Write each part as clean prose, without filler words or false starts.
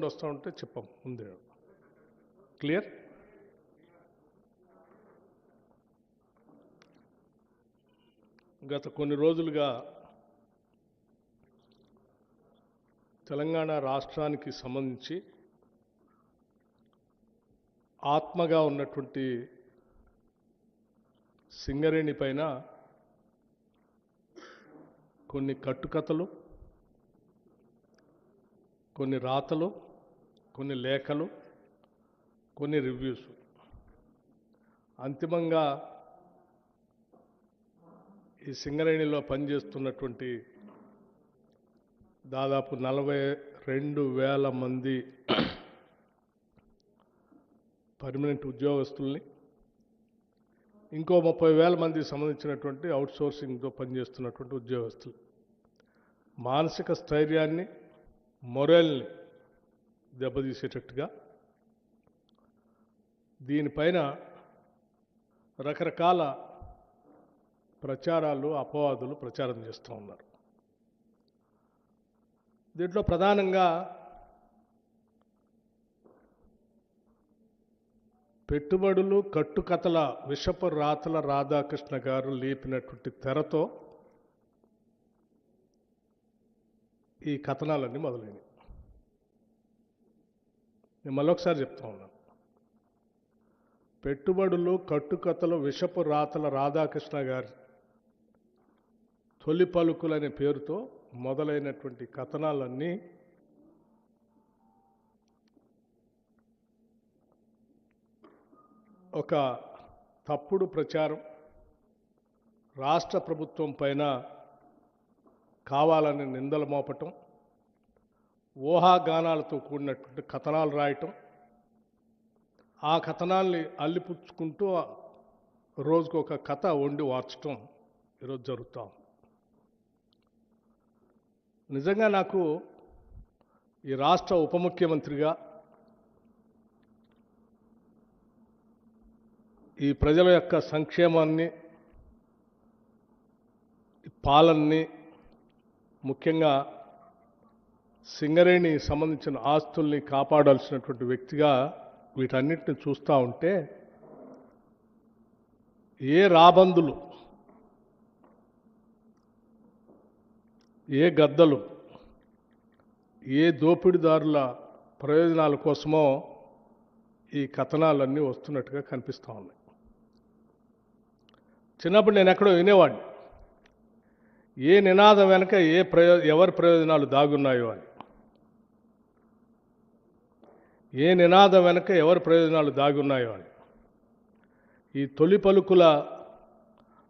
వస్తూ ఉంటే చెప్పాం ముందే. క్లియర్? గత కొన్ని రోజులుగా తెలంగాణ రాష్ట్రానికి సంబంధించి ఆత్మగా ఉన్నటువంటి సింగరేణి పైన కొన్ని కట్టుకథలు, కొన్ని రాతలు, కొన్ని లేఖలు, కొన్ని రివ్యూస్, అంతిమంగా ఈ సింగరేణిలో పనిచేస్తున్నటువంటి దాదాపు 42,000 మంది పర్మనెంట్ ఉద్యోగస్తుల్ని, ఇంకో 30,000 మందికి సంబంధించినటువంటి అవుట్సోర్సింగ్తో పనిచేస్తున్నటువంటి ఉద్యోగస్తులు మానసిక స్థైర్యాన్ని, మొరల్ని దెబ్బతీసేటట్టుగా దీనిపైన రకరకాల ప్రచారాలు, అపవాదులు ప్రచారం చేస్తూ ఉన్నారు. దీంట్లో ప్రధానంగా పెట్టుబడులు, కట్టుకథల విషపు రాతల రాధాకృష్ణ గారు లేపినటువంటి తెరతో ఈ కథనాలన్నీ మొదలైనవి. నేను మళ్ళొకసారి చెప్తా ఉన్నాను. పెట్టుబడులు, కట్టుకథలు, విషపు రాతల రాధాకృష్ణ గారి తొలి పలుకులనే పేరుతో మొదలైనటువంటి కథనాలన్నీ ఒక తప్పుడు ప్రచారం, రాష్ట్ర ప్రభుత్వం పైన కావాలని నిందలు మోపటం, ఊహాగానాలతో కూడినటువంటి కథనాలు రాయటం, ఆ కథనాల్ని అల్లిపుచ్చుకుంటూ రోజుకు ఒక కథ వండి వార్చటం ఈరోజు జరుగుతాం. నిజంగా నాకు ఈ రాష్ట్ర ఉప ముఖ్యమంత్రిగా ఈ ప్రజల యొక్క సంక్షేమాన్ని, పాలనని, ముఖ్యంగా సింగరేణి సంబంధించిన ఆస్తుల్ని కాపాడాల్సినటువంటి వ్యక్తిగా వీటన్నిటిని చూస్తూ ఉంటే ఏ రాబందులు, ఏ గద్దలు, ఏ దోపిడీదారుల ప్రయోజనాల కోసమో ఈ కథనాలన్నీ వస్తున్నట్టుగా కనిపిస్తూ ఉన్నాయి. చిన్నప్పుడు నేను ఎక్కడో వినేవాడిని, ఏ నినాదం వెనక ఎవరి ప్రయోజనాలు దాగున్నాయో అని. ఏ నినాదం వెనక ఎవరి ప్రయోజనాలు దాగున్నాయో అని. ఈ తొలి పలుకుల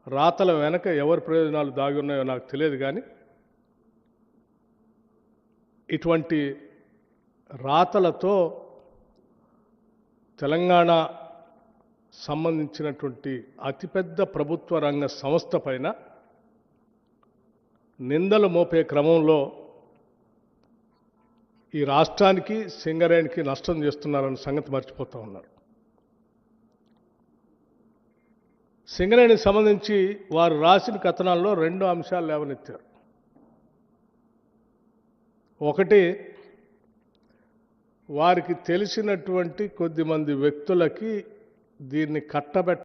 రాతల వెనక ఎవరి ప్రయోజనాలు దాగున్నాయో నాకు తెలియదు, కానీ ఇటువంటి రాతలతో తెలంగాణ సంబంధించినటువంటి అతిపెద్ద ప్రభుత్వ రంగ సంస్థ పైన నిందలు మోపే క్రమంలో ఈ రాష్ట్రానికి, సింగరేణికి నష్టం చేస్తున్నారన్న సంగతి మర్చిపోతూ ఉన్నారు. సింగరేణికి సంబంధించి వారు రాసిన కథనాల్లో 2 అంశాలు లేవనెత్తారు. ఒకటి, వారికి తెలిసినటువంటి కొద్దిమంది వ్యక్తులకి దీన్ని కట్టబెట్ట